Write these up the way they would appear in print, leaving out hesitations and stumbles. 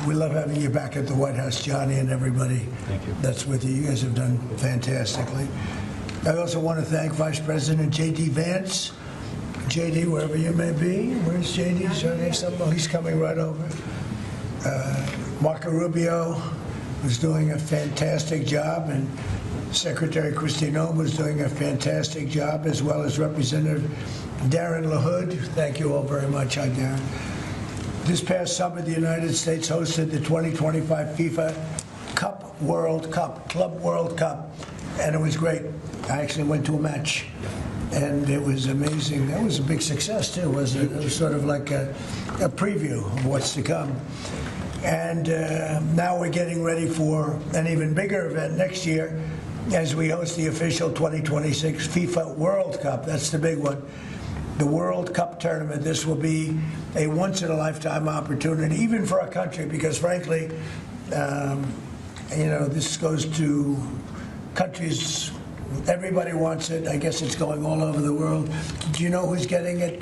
We love having you back at the White House, Johnny, and everybody that's with you. You guys have done fantastically. I also want to thank Vice President J.D. Vance. J.D., wherever you may be. Where's J.D.? He's coming right over. Marco Rubio was doing a fantastic job, and Secretary Kristi Noem was doing a fantastic job, as well as Representative Darren LaHood. Thank you all very much. Hi, Darren. This past summer, the United States hosted the 2025 FIFA Club World Cup, and it was great. I actually went to a match, and it was amazing. That was a big success, too, wasn't it? It was sort of like a preview of what's to come. And now we're getting ready for an even bigger event next year as we host the official 2026 FIFA World Cup. That's the big one. The World Cup tournament. This will be a once-in-a-lifetime opportunity, even for our country, because frankly, this goes to countries. Everybody wants it. I guess it's going all over the world. Do you know who's getting it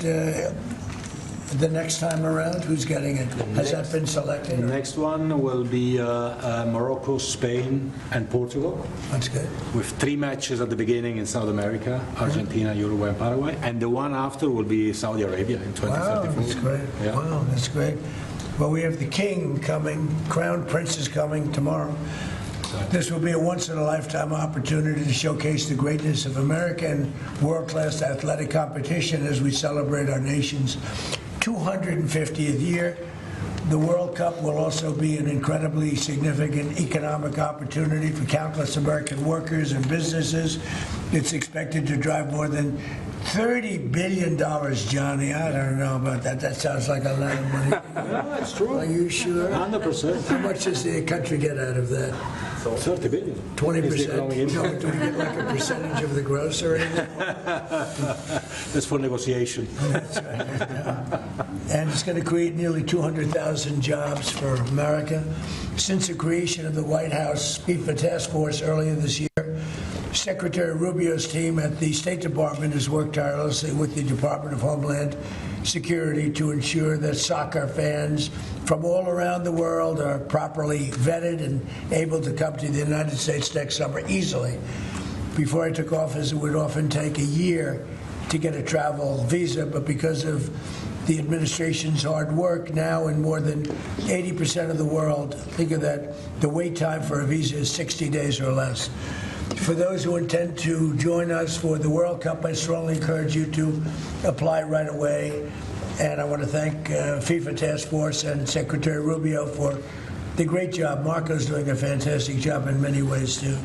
the next time around? Who's getting it? Has that been selected? The next one will be Morocco, Spain, and Portugal. That's good. With 3 matches at the beginning in South America, Argentina, Uruguay, and Paraguay. And the one after will be Saudi Arabia in 2034. Wow, that's great. Yeah. Wow, that's great. Well, we have the king coming. Crown Prince is coming tomorrow. This will be a once-in-a-lifetime opportunity to showcase the greatness of American world-class athletic competition as we celebrate our nation's 250th year. The World Cup will also be an incredibly significant economic opportunity for countless American workers and businesses. It's expected to drive more than $30 billion, Johnny. I don't know about that. That sounds like a lot of money. No, that's true. Are you sure? 100%. How much does the country get out of that? 30 billion. 20%? No, do we get like a percentage of the gross or anything? That's for negotiation. That's right. Yeah. And it's going to create nearly 200,000 jobs for America. Since the creation of the White House FIFA Task Force earlier this year, Secretary Rubio's team at the State Department has worked tirelessly with the Department of Homeland Security to ensure that soccer fans from all around the world are properly vetted and able to come to the United States next summer easily. Before I took office, it would often take a year to get a travel visa, but because of the administration's hard work, now in more than 80% of the world, think of that, the wait time for a visa is 60 days or less. For those who intend to join us for the World Cup, I strongly encourage you to apply right away. And I want to thank FIFA Task Force and Secretary Rubio for the great job. Marco's doing a fantastic job in many ways, too.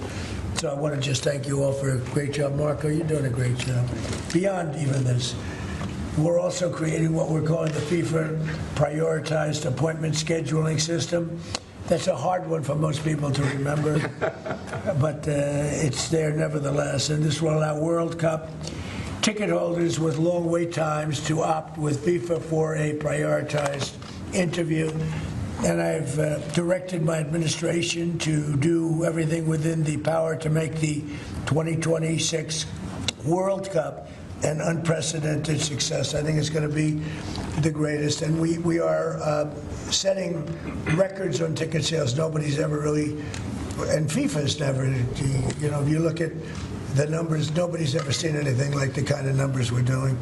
So I want to just thank you all for a great job. Marco, you're doing a great job. Beyond even this, we're also creating what we're calling the FIFA Prioritized Appointment Scheduling System. That's a hard one for most people to remember, but it's there nevertheless. And this will allow World Cup ticket holders with long wait times to opt with FIFA for a prioritized interview. And I've directed my administration to do everything within the power to make the 2026 World Cup an unprecedented success. I think it's going to be the greatest. And we are setting records on ticket sales. Nobody's ever really, and FIFA's never, if you look at the numbers, nobody's ever seen anything like the kind of numbers we're doing.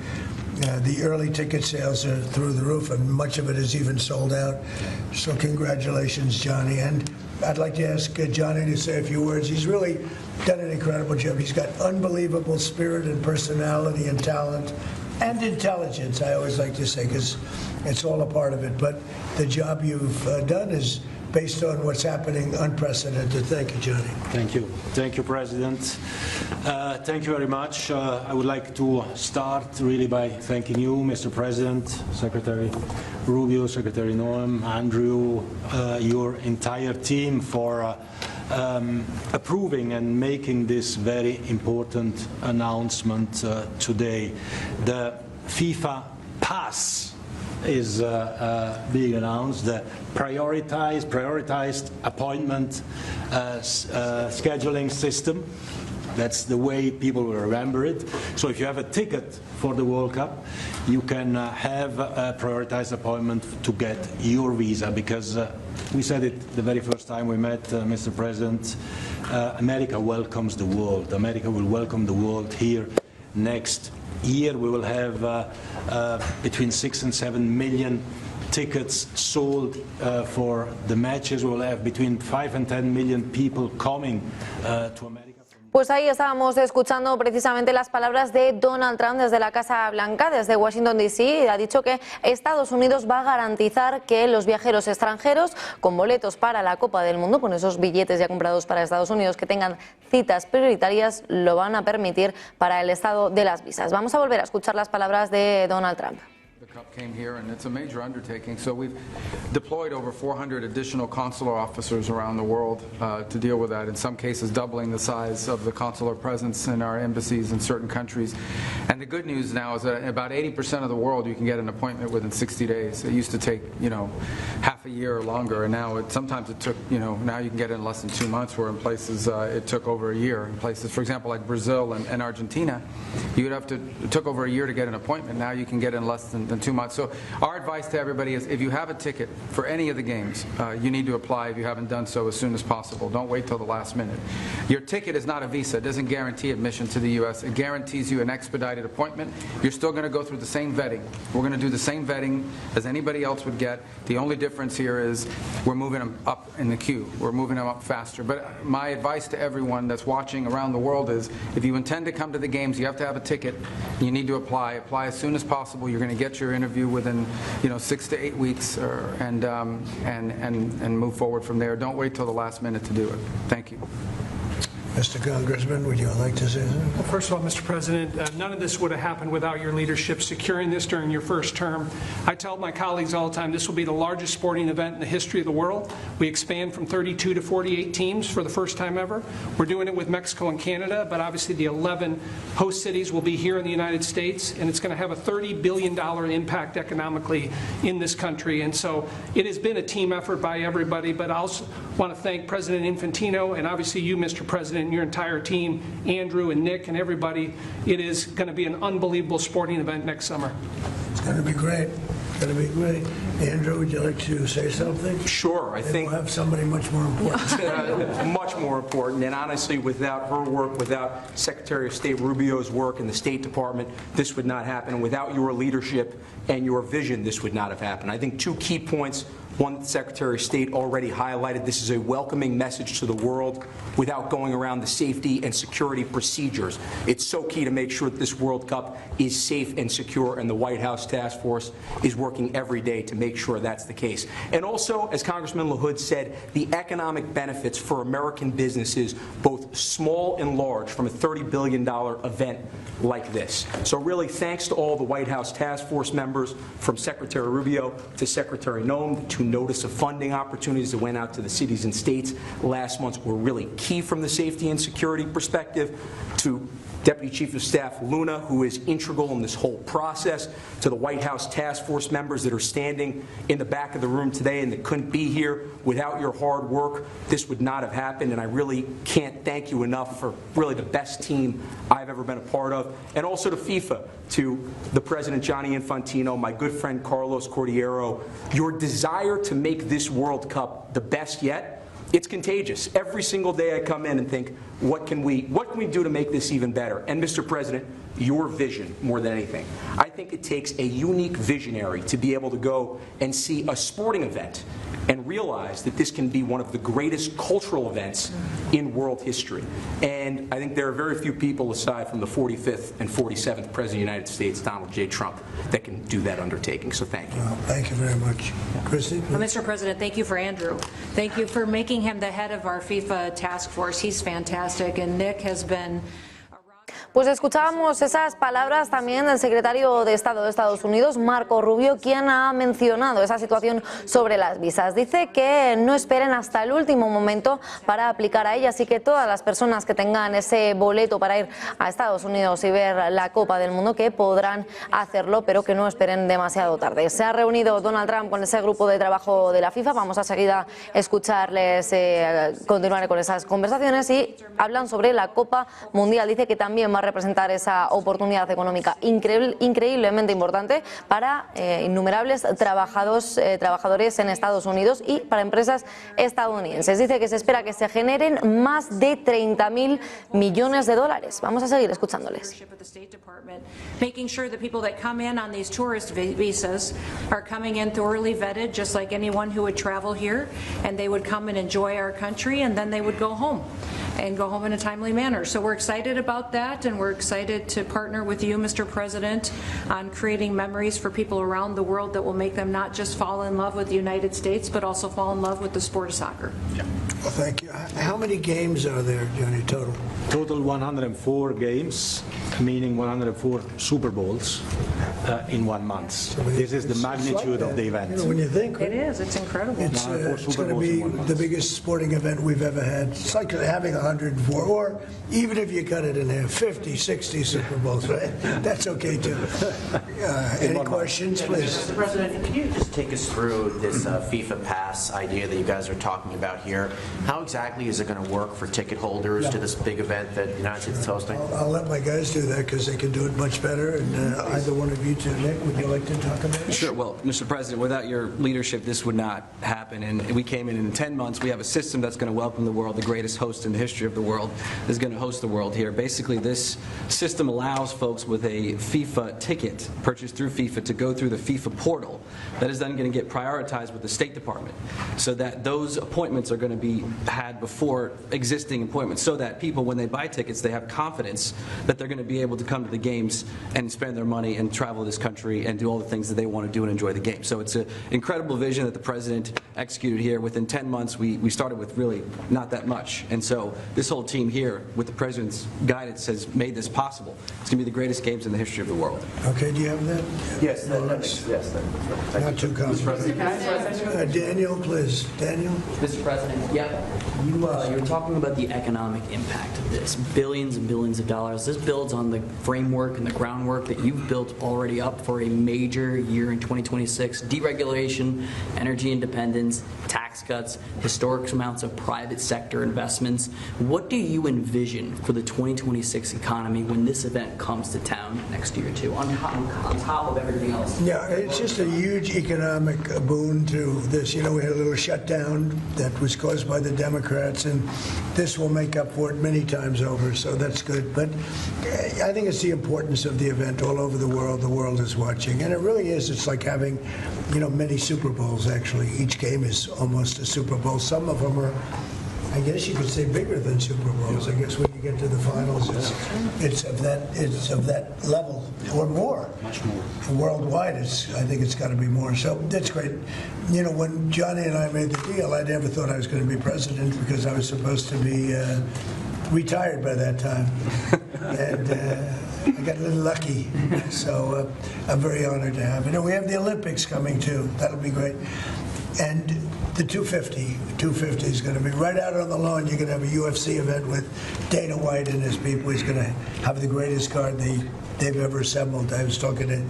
The early ticket sales are through the roof, and much of it is even sold out. So congratulations, Johnny. And I'd like to ask Johnny to say a few words. He's really done an incredible job. He's got unbelievable spirit and personality and talent and intelligence, I always like to say, because it's all a part of it. But the job you've done is based on what's happening, unprecedented. Thank you, Johnny. Thank you. Thank you, President. Thank you very much. I would like to start really by thanking you, Mr. President, Secretary Rubio, Secretary Noem, Andrew, your entire team for approving and making this very important announcement today. The FIFA Pass is being announced, the prioritized appointment scheduling system. That's the way people will remember it. So if you have a ticket for the World Cup, you can have a prioritized appointment to get your visa, because we said it the very first time we met, Mr. President, America welcomes the world. America will welcome the world here next year. We will have between 6 and 7 million tickets sold for the matches. We will have between 5 and 10 million people coming to America. Pues ahí estábamos escuchando precisamente las palabras de Donald Trump desde la Casa Blanca, desde Washington DC. Ha dicho que Estados Unidos va a garantizar que los viajeros extranjeros con boletos para la Copa del Mundo, con esos billetes ya comprados para Estados Unidos, que tengan citas prioritarias, lo van a permitir para el estado de las visas. Vamos a volver a escuchar las palabras de Donald Trump. Came here, and it's a major undertaking. So we've deployed over 400 additional consular officers around the world to deal with that, in some cases doubling the size of the consular presence in our embassies in certain countries. And the good news now is that in about 80% of the world you can get an appointment within 60 days. It used to take, half a year or longer, and now sometimes it took, now you can get it in less than 2 months, where in places it took over a year. In places, for example, like Brazil and Argentina, it took over a year to get an appointment. Now you can get it in less than 2 months. So our advice to everybody is, if you have a ticket for any of the games, you need to apply if you haven't done so as soon as possible. Don't wait till the last minute. Your ticket is not a visa. It doesn't guarantee admission to the U.S. It guarantees you an expedited appointment. You're still going to go through the same vetting. We're going to do the same vetting as anybody else would get. The only difference here is we're moving them up in the queue. We're moving them up faster. But my advice to everyone that's watching around the world is, if you intend to come to the games, you have to have a ticket. You need to apply. Apply as soon as possible. You're going to get your interview within 6 to 8 weeks, and move forward from there. Don't wait till the last minute to do it. Thank you. Mr. Congressman, would you like to say something? Well, first of all, Mr. President, none of this would have happened without your leadership securing this during your first term. I tell my colleagues all the time, this will be the largest sporting event in the history of the world. We expand from 32 to 48 teams for the first time ever. We're doing it with Mexico and Canada, but obviously the 11 host cities will be here in the United States, and it's going to have a $30 billion impact economically in this country. And so it has been a team effort by everybody, but I also want to thank President Infantino and obviously you, Mr. President, and your entire team, Andrew and Nick and everybody. It is going to be an unbelievable sporting event next summer. It's going to be great. It's going to be great. Andrew, would you like to say something? Sure. I think we'll have somebody much more important. much more important. And honestly, without her work, without Secretary of State Rubio's work in the State Department, this would not happen. And without your leadership and your vision, this would not have happened. I think 2 key points. One that the Secretary of State already highlighted. This is a welcoming message to the world without going around the safety and security procedures. It's so key to make sure that this World Cup is safe and secure, and the White House Task Force is working every day to make sure that's the case. And also, as Congressman LaHood said, the economic benefits for American businesses, both small and large, from a $30 billion event like this. So really, thanks to all the White House Task Force members, from Secretary Rubio to Secretary Noem, the 2 notice of funding opportunities that went out to the cities and states last month were really key from the safety and security perspective, to Deputy Chief of Staff Luna, who is integral in this whole process, to the White House Task Force members that are standing in the back of the room today and that couldn't be here. Without your hard work, this would not have happened, and I really can't thank you enough for really the best team I've ever been a part of. And also to FIFA, to the President Gianni Infantino, my good friend Carlos Cordiero, your desire to make this World Cup the best yet, it's contagious. Every single day I come in and think, what can we do to make this even better? And Mr. President, your vision more than anything. I think it takes a unique visionary to be able to go and see a sporting event and realize that this can be one of the greatest cultural events in world history. And I think there are very few people, aside from the 45th and 47th President of the United States, Donald J. Trump, that can do that undertaking. So thank you. Well, thank you very much. Christy? Well, Mr. President, thank you for Andrew. Thank you for making him the head of our FIFA task force. He's fantastic. And Nick has been Pues escuchábamos esas palabras también del secretario de Estado de Estados Unidos, Marco Rubio, quien ha mencionado esa situación sobre las visas. Dice que no esperen hasta el último momento para aplicar a ellas y que todas las personas que tengan ese boleto para ir a Estados Unidos y ver la Copa del Mundo que podrán hacerlo, pero que no esperen demasiado tarde. Se ha reunido Donald Trump con ese grupo de trabajo de la FIFA. Vamos a seguir a escucharles, continuar con esas conversaciones, y hablan sobre la Copa Mundial. Dice que también va a representar esa oportunidad económica increíblemente importante para innumerables trabajadores en Estados Unidos y para empresas estadounidenses. Dice que se espera que se generen más de 30.000 millones de dólares. Vamos a seguir escuchándoles. Making sure that people that come in on these tourist visas are coming in thoroughly vetted, just like anyone who would travel here, and they would come and enjoy our country, and then they would go home in a timely manner. So we're excited about that, and we're excited to partner with you, Mr. President, on creating memories for people around the world that will make them not just fall in love with the United States, but also fall in love with the sport of soccer. Yeah. Well, thank you. How many games are there, Johnny, total? Total 104 games, meaning 104 Super Bowls in 1 month. So this is the magnitude of the event. You know, when you think It is. It's incredible. it's going to be the biggest sporting event we've ever had. It's like having 104, or even if you cut it in half, 50, 60 Super Bowls, right? That's okay too. Any questions, please? Mr. President, can you just take us through this FIFA Pass idea that you guys are talking about here? How exactly is it going to work for ticket holders to this big event that the United States is hosting? I'll let my guys do that because they can do it much better. And either one of you two, Nick, would you like to talk about it? Sure. Well, Mr. President, without your leadership, this would not happen. And we came in 10 months. We have a system that's going to welcome the world. The greatest host in the history of the world is going to host the world here. Basically, this system allows folks with a FIFA ticket purchased through FIFA to go through the FIFA portal. That is then going to get prioritized with the State Department, so that those appointments are going to be had before existing appointments, so that people, when they buy tickets, they have confidence that they're going to be able to come to the games and spend their money and travel this country and do all the things that they want to do and enjoy the game. So it's an incredible vision that the President executed here. Within 10 months, we started with really not that much. And so this whole team here, with the President's guidance, has made this possible. It's going to be the greatest games in the history of the world. Okay, do you have that? Yes, Yes. Not too complicated. Daniel, please. Daniel? Mr. President, you're talking about the economic impact of this. Billions and billions of dollars. This builds on the framework and the groundwork that you've built already up for a major year in 2026. Deregulation, energy independence, tax cuts, historic amounts of private sector investments. What do you envision for the 2026 economy when this event comes to town next year, too, on top of everything else? Yeah, it's just a huge economic boon to this. You know, we had a little shutdown that was caused by the Democrats, and this will make up for it many times over, so that's good. But I think it's the importance of the event all over the world. The world is watching, and it really is. It's like having, you know, many Super Bowls, actually. Each game is almost a Super Bowl. Some of them are, I guess you could say, bigger than Super Bowls. I guess when you get to the finals, it's of that level or more. Much more. Worldwide, I think it's got to be more. So that's great. You know, when Johnny and I made the deal, I never thought I was going to be president because I was supposed to be retired by that time, and I got a little lucky. So I'm very honored to have it. And we have the Olympics coming too. That'll be great. And the 250 is going to be right out on the lawn. You're going to have a UFC event with Dana White and his people. He's going to have the greatest card they've ever assembled. I was talking to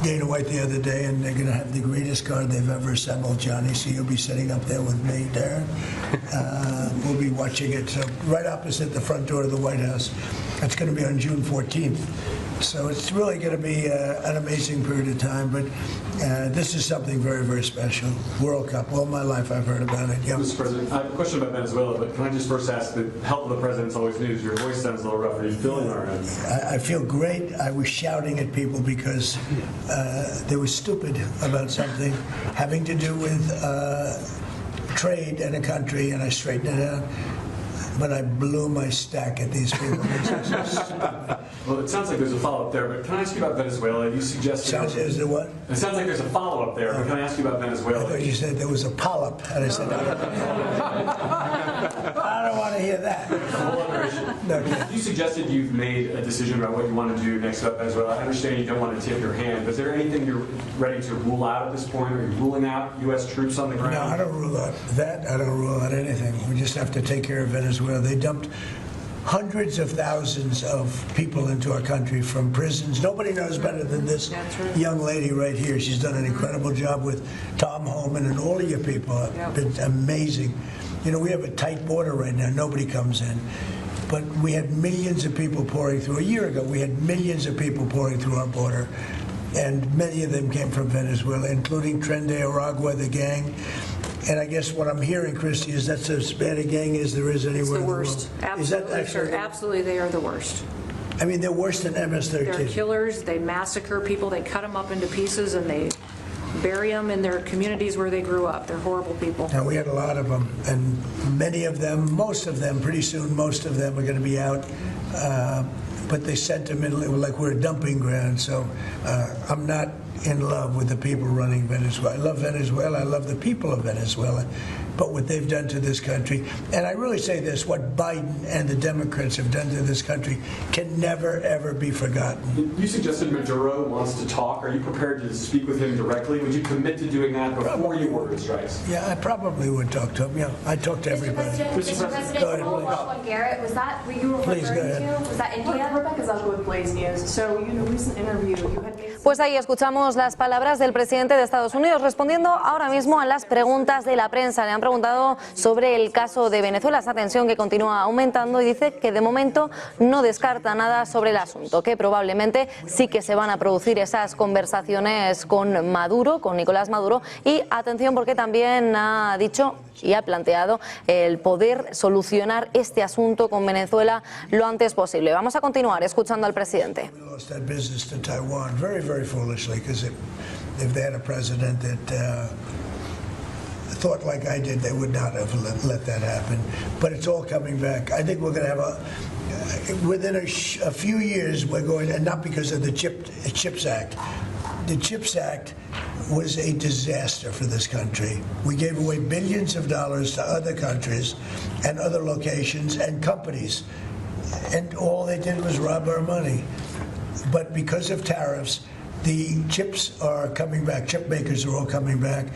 Dana White the other day, and they're going to have the greatest card they've ever assembled, Johnny. So you'll be sitting up there with me, Darren. We'll be watching it. So right opposite the front door of the White House. It's going to be on June 14th. So it's really going to be an amazing period of time, but this is something very, very special. World Cup. All my life I've heard about it. Yep. Mr. President, I have a question about Venezuela, but can I just first ask, the health of the President's always news. Your voice sounds a little rough. Are you feeling all right? I feel great. I was shouting at people because they were stupid about something having to do with trade in a country, and I straightened it out. but I blew my stack at these people. Well, it sounds like there's a follow-up there, but can I ask you about Venezuela? You suggested... Is there what? It sounds like there's a follow-up there, but can I ask you about Venezuela? I thought you said there was a polyp, and I said, I don't want to hear that. No, you suggested you've made a decision about what you want to do next about Venezuela. I understand you don't want to tip your hand, but is there anything you're ready to rule out at this point? Are you ruling out U.S. troops on the ground? No, I don't rule out that. I don't rule out anything. We just have to take care of Venezuela. They dumped hundreds of thousands of people into our country from prisons. Nobody knows better than this young lady right here. She's done an incredible job with Tom Homan and all of your people. It's been amazing. You know, we have a tight border right now. Nobody comes in. But we had millions of people pouring through. A year ago, we had millions of people pouring through our border. And many of them came from Venezuela, including Tren de Aragua, the gang. And I guess what I'm hearing, Christy, is that's as bad a gang as there is anywhere in the world. It's the worst. Absolutely, is that actually, absolutely, they are the worst. I mean, they're worse than MS-13. They're killers. They massacre people. They cut them up into pieces and they bury them in their communities where they grew up. They're horrible people. Now, we had a lot of them, and many of them, most of them, pretty soon, most of them are going to be out. But they sent them in like we're a dumping ground. So I'm not in love with the people running Venezuela. I love Venezuela. I love the people of Venezuela. But what they've done to this country, and I really say this, what Biden and the Democrats have done to this country can never, ever be forgotten. You suggested Maduro wants to talk. Are you prepared to speak with him directly? Would you commit to doing that before you order strikes? Yeah, I probably would talk to him. Yeah, I talk to everybody. Mr. President, Paul Garrett, was that what you were referring to? Was that India? Rebecca Zalko with Blaze News. So, in a recent interview, you had made... Pues ahí escuchamos las palabras del presidente de Estados Unidos respondiendo ahora mismo a las preguntas de la prensa. Le han preguntado sobre el caso de Venezuela, esa tensión que continúa aumentando, y dice que de momento no descarta nada sobre el asunto, que probablemente sí que se van a producir esas conversaciones con Maduro, con Nicolás Maduro, y atención porque también ha dicho y ha planteado el poder solucionar este asunto con Venezuela lo antes posible. Vamos a continuar escuchando al presidente. Very foolishly, because if they had a president that thought like I did, they would not have let that happen. But it's all coming back. I think we're going to have within a few years, we're going, and not because of the CHIPS Act. The CHIPS Act was a disaster for this country. We gave away billions of dollars to other countries and other locations and companies, and all they did was rob our money. But because of tariffs, the chips are coming back. Chip makers are all coming back.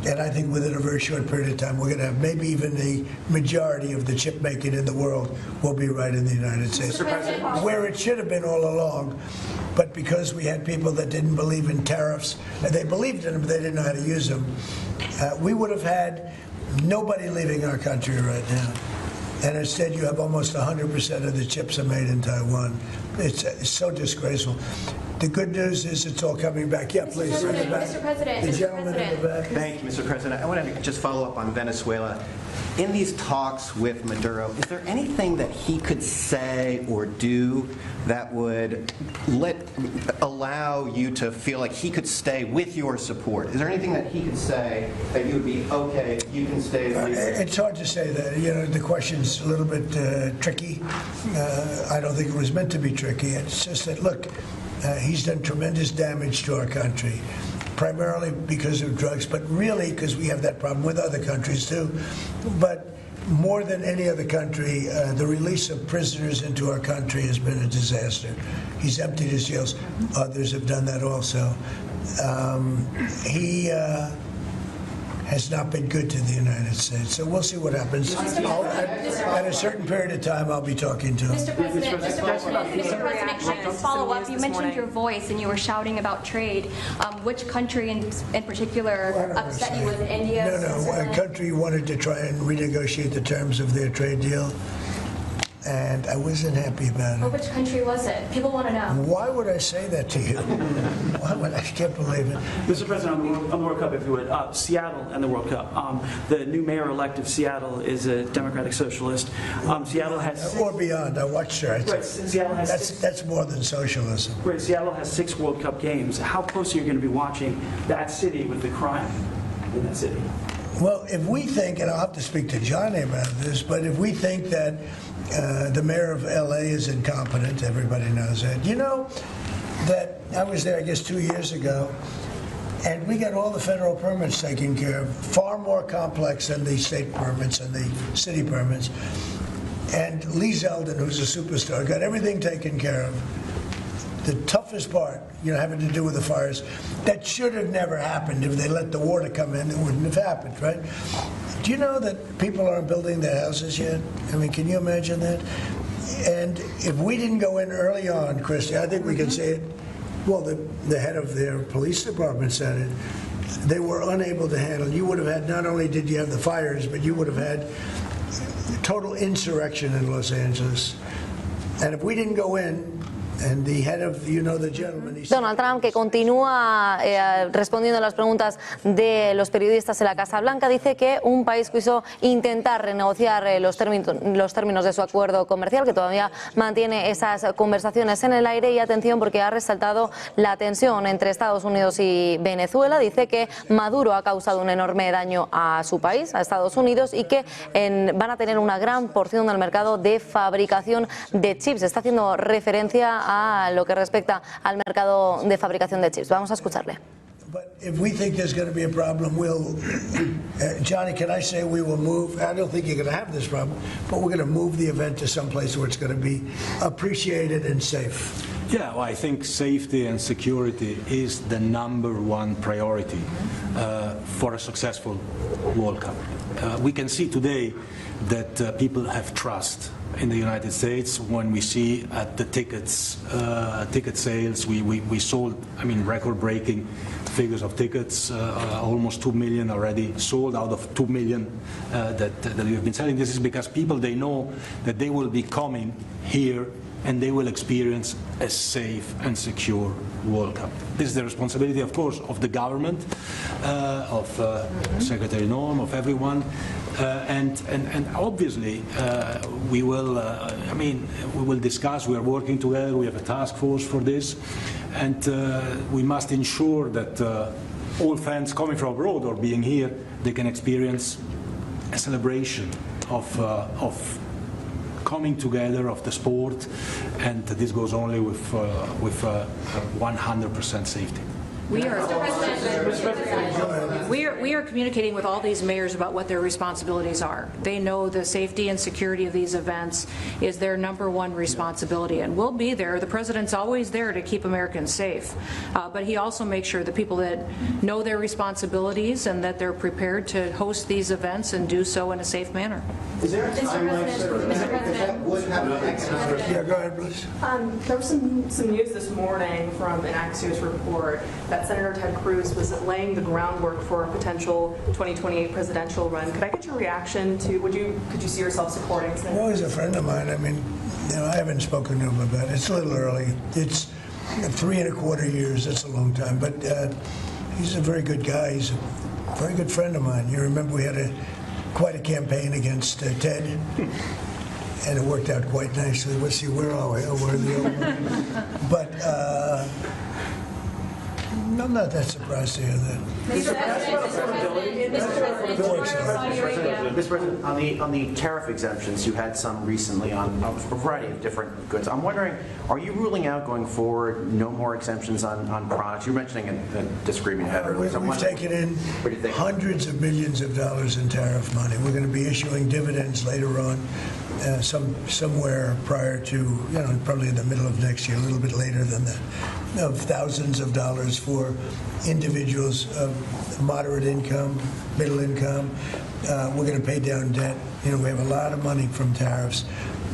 And I think within a very short period of time, we're going to have maybe even the majority of the chip making in the world will be right in the United States. Where it should have been all along. But because we had people that didn't believe in tariffs, they believed in them, but they didn't know how to use them, we would have had nobody leaving our country right now. And instead, you have almost 100% of the chips are made in Taiwan. It's so disgraceful. The good news is it's all coming back. Yeah, please. Mr. President, the gentleman in the back. Thank you, Mr. President. I want to just follow up on Venezuela. In these talks with Maduro, is there anything that he could say or do that would allow you to feel like he could stay with your support? Is there anything that he could say that you would be, okay, you can stay? It's hard to say that. You know, the question's a little bit tricky. I don't think it was meant to be tricky. It's just that, look, he's done tremendous damage to our country, primarily because of drugs, but really because we have that problem with other countries too. But more than any other country, the release of prisoners into our country has been a disaster. He's emptied his jails. Others have done that also. He has not been good to the United States. So we'll see what happens. At a certain period of time, I'll be talking to him. Mr. President, can I just follow up? You mentioned your voice and you were shouting about trade. Which country in particular upset you? Was it India? No, a country wanted to try and renegotiate the terms of their trade deal. And I wasn't happy about it. Well, which country was it? People want to know. Why would I say that to you? Why would I can't believe it. Mr. President, on the World Cup, if you would, Seattle and the World Cup. The new mayor-elect of Seattle is a Democratic Socialist. Seattle has... Or beyond. I watched her. Right, Seattle has that's more than socialism. Right, Seattle has 6 World Cup games. How close are you going to be watching that city with the crime in that city? Well, if we think, and I'll have to speak to Johnny about this, but if we think that the mayor of LA is incompetent, everybody knows that. You know that I was there, I guess, 2 years ago, and we got all the federal permits taken care of, far more complex than the state permits and the city permits. And Lee Zeldin, who's a superstar, got everything taken care of. The toughest part, having to do with the fires, that should have never happened. If they let the water come in, it wouldn't have happened, right? Do you know that people aren't building their houses yet? I mean, can you imagine that? And if we didn't go in early on, Christy, I think we could say it. Well, the head of their police department said it. They were unable to handle. You would have had, not only did you have the fires, but you would have had total insurrection in Los Angeles. And if we didn't go in, and the head of, the gentleman, he said, Donald Trump, que continúa respondiendo a las preguntas de los periodistas en la Casa Blanca, dice que un país quiso intentar renegociar los términos de su acuerdo comercial, que todavía mantiene esas conversaciones en el aire. Y atención, porque ha resaltado la tensión entre Estados Unidos y Venezuela. Dice que Maduro ha causado un enorme daño a su país, a Estados Unidos, y que van a tener una gran porción del mercado de fabricación de chips. Está haciendo referencia a lo que respecta al mercado de fabricación de chips. Vamos a escucharle. But if we think there's going to be a problem, we'll, Johnny, can I say we will move? I don't think you're going to have this problem, but we're going to move the event to some place where it's going to be appreciated and safe. Yeah, well, I think safety and security is the #1 priority for a successful World Cup. We can see today that people have trust in the United States when we see at the ticket sales, we sold, record-breaking figures of tickets, almost 2 million already sold out of 2 million that we have been selling. This is because people, they know that they will be coming here and they will experience a safe and secure World Cup. This is the responsibility, of course, of the government, of Secretary Norm, of everyone, and obviously we will. We will discuss. We are working together. We have a task force for this, and we must ensure that all fans coming from abroad or being here, they can experience a celebration of coming together of the sport, and this goes only with 100% safety. We are communicating with all these mayors about what their responsibilities are. They know the safety and security of these events is their #1 responsibility, and we'll be there. The president's always there to keep Americans safe, but he also makes sure the people that know their responsibilities and that they're prepared to host these events and do so in a safe manner. Is there a timeline? Yeah, go ahead, please. There was some news this morning from an Axios report that Senator Ted Cruz was laying the groundwork for a potential 2028 presidential run. Could I get your reaction to? Could you see yourself supporting? No, he's a friend of mine. I haven't spoken to him about it. It's a little early. It's 3¼ years. That's a long time. But he's a very good guy. He's a very good friend of mine. You remember we had quite a campaign against Ted, and it worked out quite nicely. Let's see, where are we? Oh, we're the old one. But I'm not that surprised to hear that. Mr. President, on the tariff exemptions, you had some recently on a variety of different goods. I'm wondering, are you ruling out going forward no more exemptions on products? You were mentioning a disagreement you had earlier. We've taken in hundreds of millions of dollars in tariff money. We're going to be issuing dividends later on, somewhere prior to, probably in the middle of next year, a little bit later than that, of thousands of dollars for individuals of moderate income, middle income. We're going to pay down debt. We have a lot of money from tariffs.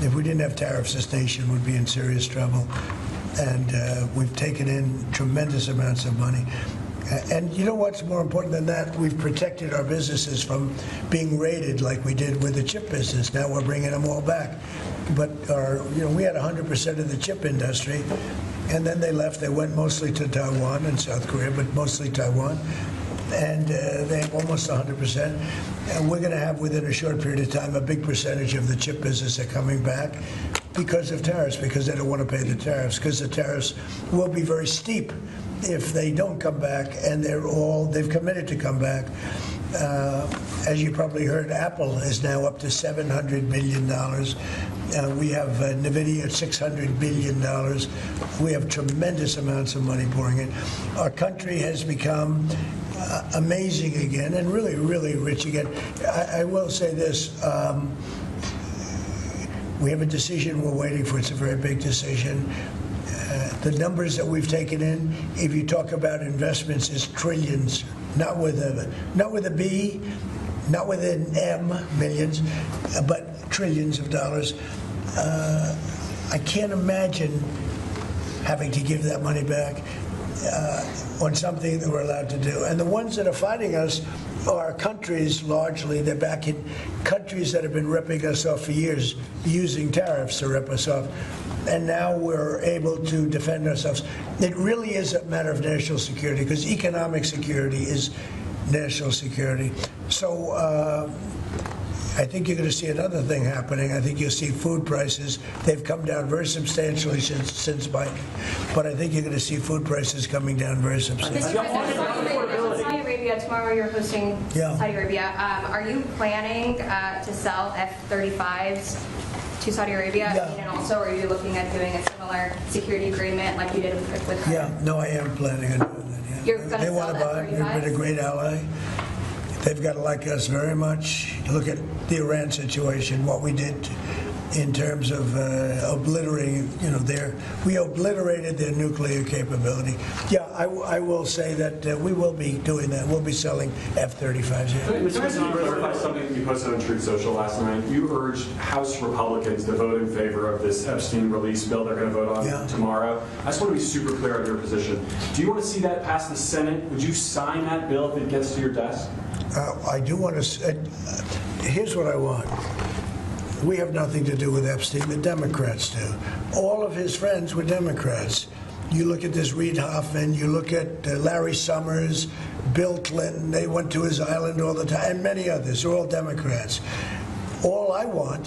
If we didn't have tariffs, this nation would be in serious trouble. And we've taken in tremendous amounts of money. And you know what's more important than that? We've protected our businesses from being raided like we did with the chip business. Now we're bringing them all back. But we had 100% of the chip industry, and then they left. They went mostly to Taiwan and South Korea, but mostly Taiwan. And they have almost 100%. And we're going to have, within a short period of time, a big percentage of the chip business are coming back because of tariffs, because they don't want to pay the tariffs, because the tariffs will be very steep if they don't come back, and they've committed to come back. As you probably heard, Apple is now up to $700 billion. We have NVIDIA at $600 billion. We have tremendous amounts of money pouring in. Our country has become amazing again and really, really rich again. I will say this. We have a decision we're waiting for. It's a very big decision. The numbers that we've taken in, if you talk about investments, is trillions, not with a B, not with an M, millions, but trillions of dollars. I can't imagine having to give that money back on something that we're allowed to do. And the ones that are fighting us are countries, largely. They're back in countries that have been ripping us off for years, using tariffs to rip us off. And now we're able to defend ourselves. It really is a matter of national security, because economic security is national security. So I think you're going to see another thing happening. I think you'll see food prices. They've come down very substantially since Biden. But I think you're going to see food prices coming down very substantially. Saudi Arabia, tomorrow you're hosting Saudi Arabia. Are you planning to sell F-35s to Saudi Arabia? And also, are you looking at doing a similar security agreement like you did with Qatar? Yeah, no, I am planning on doing that. You're going to they want to buy. They've been a great ally. They've got to like us very much. Look at the Iran situation, what we did in terms of obliterating, we obliterated their nuclear capability. Yeah, I will say that we will be doing that. We'll be selling F-35s. Mr. President, you clarified something you posted on Truth Social last night. You urged House Republicans to vote in favor of this Epstein release bill they're going to vote on tomorrow. I just want to be super clear on your position. Do you want to see that pass the Senate? Would you sign that bill if it gets to your desk? I do want to. Here's what I want. We have nothing to do with Epstein. The Democrats do. All of his friends were Democrats. You look at this Reid Hoffman, you look at Larry Summers, Bill Clinton, they went to his island all the time, and many others. They're all Democrats. All I want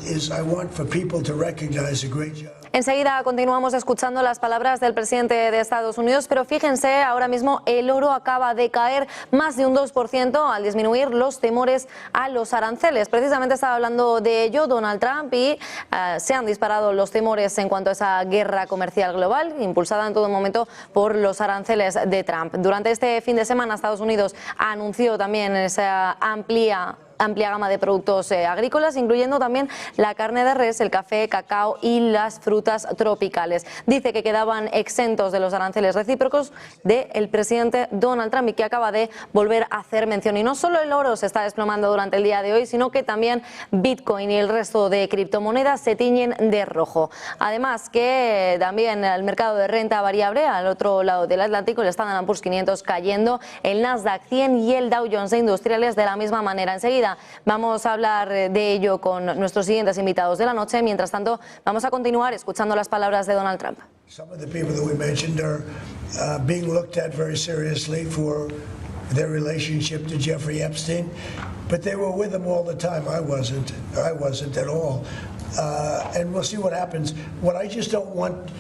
for people to recognize a great job. Enseguida continuamos escuchando las palabras del presidente de Estados Unidos, pero fíjense, ahora mismo el oro acaba de caer más de un 2% al disminuir los temores a los aranceles. Precisamente estaba hablando de ello Donald Trump y se han disparado los temores en cuanto a esa guerra comercial global, impulsada en todo momento por los aranceles de Trump. Durante este fin de semana Estados Unidos anunció también esa amplia gama de productos agrícolas, incluyendo también la carne de res, el café, cacao y las frutas tropicales. Dice que quedaban exentos de los aranceles recíprocos del presidente Donald Trump y que acaba de volver a hacer mención. Y no solo el oro se está desplomando durante el día de hoy, sino que también Bitcoin y el resto de criptomonedas se tiñen de rojo. Además que también el mercado de renta variable al otro lado del Atlántico, el Standard & Poor's 500 cayendo, el Nasdaq 100 y el Dow Jones de Industriales de la misma manera. Enseguida vamos a hablar de ello con nuestros siguientes invitados de la noche. Mientras tanto, vamos a continuar escuchando las palabras de Donald Trump. Some of the people that we mentioned are being looked at very seriously for their relationship to Jeffrey Epstein, but they were with him all the time. I wasn't at all. And we'll see what happens. What I just don't want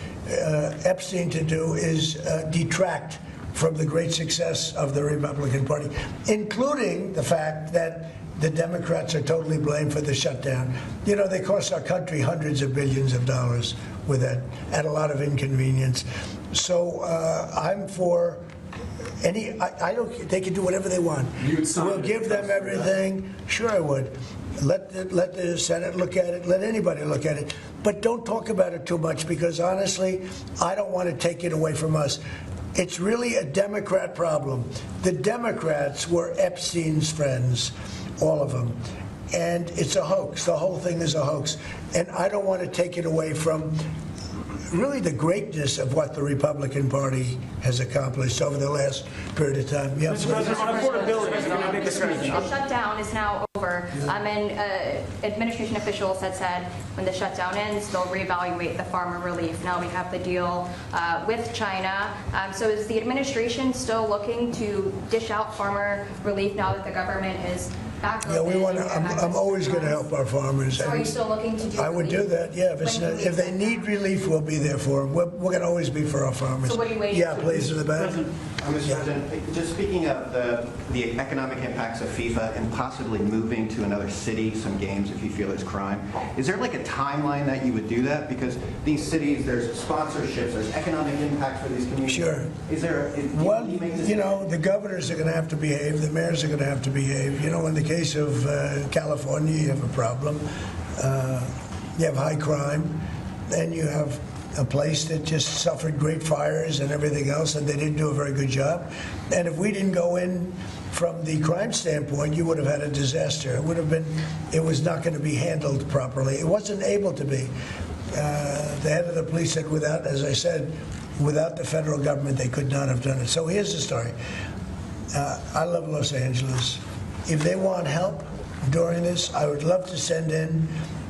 Epstein to do is detract from the great success of the Republican Party, including the fact that the Democrats are totally blamed for the shutdown. You know, they cost our country hundreds of billions of dollars with that, at a lot of inconvenience. So I'm for any, I don't, they can do whatever they want. We'll give them everything. Sure I would. Let the Senate look at it, let anybody look at it. But don't talk about it too much, because honestly, I don't want to take it away from us. It's really a Democrat problem. The Democrats were Epstein's friends, all of them. And it's a hoax. The whole thing is a hoax. And I don't want to take it away from really the greatness of what the Republican Party has accomplished over the last period of time. Yeah. Mr. President, on affordability, the shutdown is now over, and administration officials had said when the shutdown ends, they'll reevaluate the farmer relief. Now we have the deal with China. So is the administration still looking to dish out farmer relief now that the government is back Yeah, we open want to, and have I'm this always going to response. help our farmers. So are you still looking to do I would do relief? that, yeah. If they need relief, we'll be there for them. We're going to always be for our farmers. So what are you waiting Yeah, for? please, in the back. Mr. President, just speaking of the economic impacts of FIFA and possibly moving to another city some games if you feel it's crime, is there like a timeline that you would do that? Because these cities, there's sponsorships, there's economic impact for these communities. Sure. Is there? Well, you know, the governors are going to have to behave. The mayors are going to have to behave. You know, in the case of California, you have a problem. You have high crime, and you have a place that just suffered great fires and everything else, and they didn't do a very good job. And if we didn't go in from the crime standpoint, you would have had a disaster. It would have been, it was not going to be handled properly. It wasn't able to be. The head of the police said without, as I said, without the federal government, they could not have done it. So here's the story. I love Los Angeles. If they want help during this, I would love to send in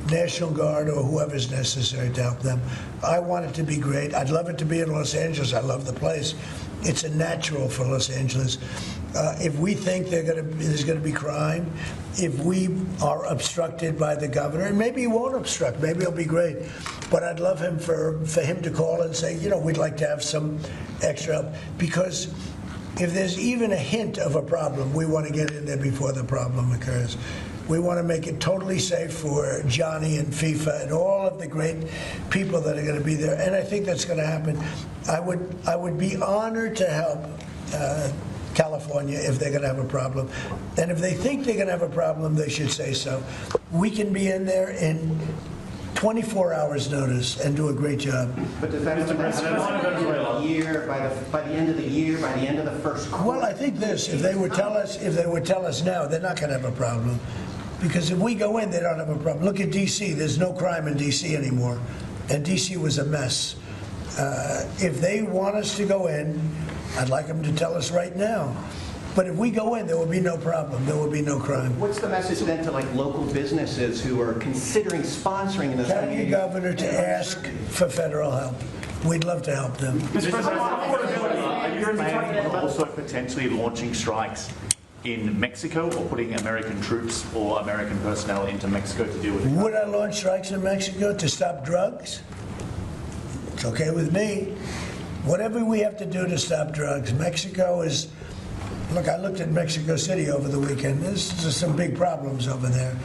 National Guard or whoever's necessary to help them. I want it to be great. I'd love it to be in Los Angeles. I love the place. It's a natural for Los Angeles. If we think there's going to be crime, if we are obstructed by the governor, and maybe he won't obstruct, maybe it'll be great, but I'd love him for him to call and say, you know, we'd like to have some extra help, because if there's even a hint of a problem, we want to get in there before the problem occurs. We want to make it totally safe for Johnny and FIFA and all of the great people that are going to be there, and I think that's going to happen. I would be honored to help California if they're going to have a problem, and if they think they're going to have a problem, they should say so. We can be in there in 24 hours notice and do a great job. But does that mean by the end of the year, by the end of the first quarter? Well, I think this: if they would tell us now, they're not going to have a problem. Because if we go in, they don't have a problem. Look at D.C. There's no crime in D.C. anymore, and D.C. was a mess. If they want us to go in, I'd like them to tell us right now. But if we go in, there will be no problem. There will be no crime. What's the message then to like local businesses who are considering sponsoring this? Tell your governor to ask for federal help. We'd love to help them. Mr. President, are you planning on also potentially launching strikes in Mexico or putting American troops or American personnel into Mexico to deal with it? Would I launch strikes in Mexico to stop drugs? It's okay with me. Whatever we have to do to stop drugs. Mexico is, look, I looked at Mexico City over the weekend. There's some big problems over there.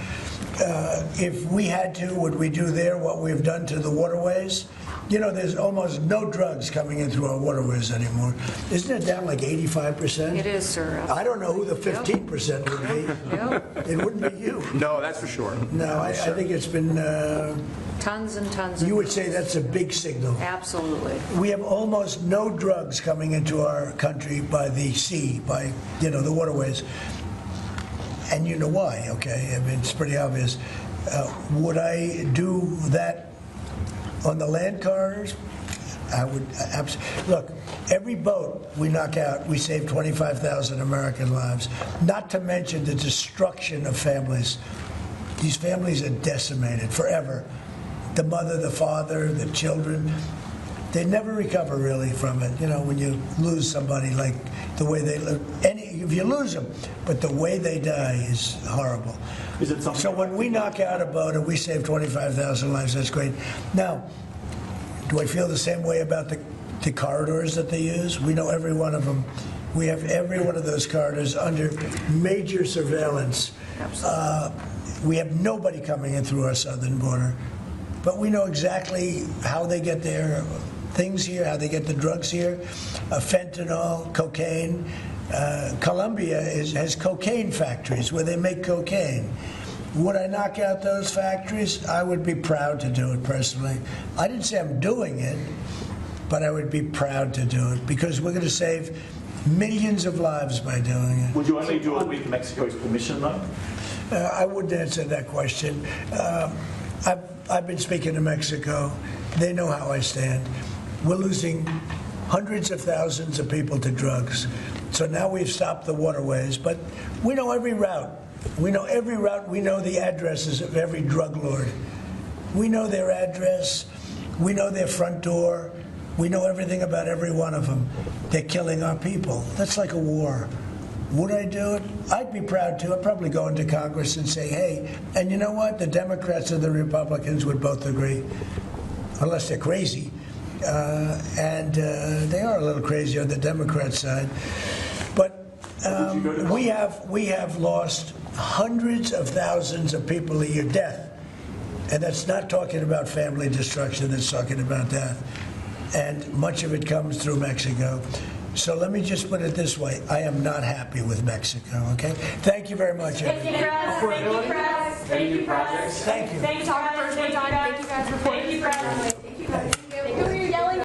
If we had to, would we do there what we've done to the waterways? You know, there's almost no drugs coming in through our waterways anymore. Isn't it down like 85%? It is, sir. I don't know who the 15% would be. Yep. It wouldn't be you. No, that's for sure. No, I think it's been... Tons and tons. You would say that's a big signal. Absolutely. We have almost no drugs coming into our country by the sea, by, you know, the waterways. And you know why, okay? I mean, it's pretty obvious. Would I do that on the land corridors? I would absolutely. Look, every boat we knock out, we save 25,000 American lives. Not to mention the destruction of families. These families are decimated forever. The mother, the father, the children. They never recover really from it. You know, when you lose somebody, like the way they live. If you lose them, but the way they die is horrible. Is it something? So when we knock out a boat and we save 25,000 lives, that's great. Now, do I feel the same way about the corridors that they use? We know every one of them. We have every one of those corridors under major surveillance. We have nobody coming in through our southern border. But we know exactly how they get their things here, how they get the drugs here, fentanyl, cocaine. Colombia has cocaine factories where they make cocaine. Would I knock out those factories? I would be proud to do it personally. I didn't say I'm doing it, but I would be proud to do it because we're going to save millions of lives by doing it. Would you only do it with Mexico's permission, though? I wouldn't answer that question. I've been speaking to Mexico. They know how I stand. We're losing hundreds of thousands of people to drugs. So now we've stopped the waterways, but we know every route. We know every route. We know the addresses of every drug lord. We know their address. We know their front door. We know everything about every one of them. They're killing our people. That's like a war. Would I do it? I'd be proud to. I'd probably go into Congress and say, hey, and you know what? The Democrats and the Republicans would both agree, unless they're crazy. And they are a little crazy on the Democrat side. But we have lost hundreds of thousands of people a year, death. And that's not talking about family destruction, that's talking about death. And much of it comes through Mexico. So let me just put it this way. I am not happy with Mexico, okay? Thank you very much. Thank you, Press. Thank you, Press. Thank you, Press. Thank you. Thank you, guys. Thank you, guys. Thank you, guys. Thank you, Press. Thank you, guys.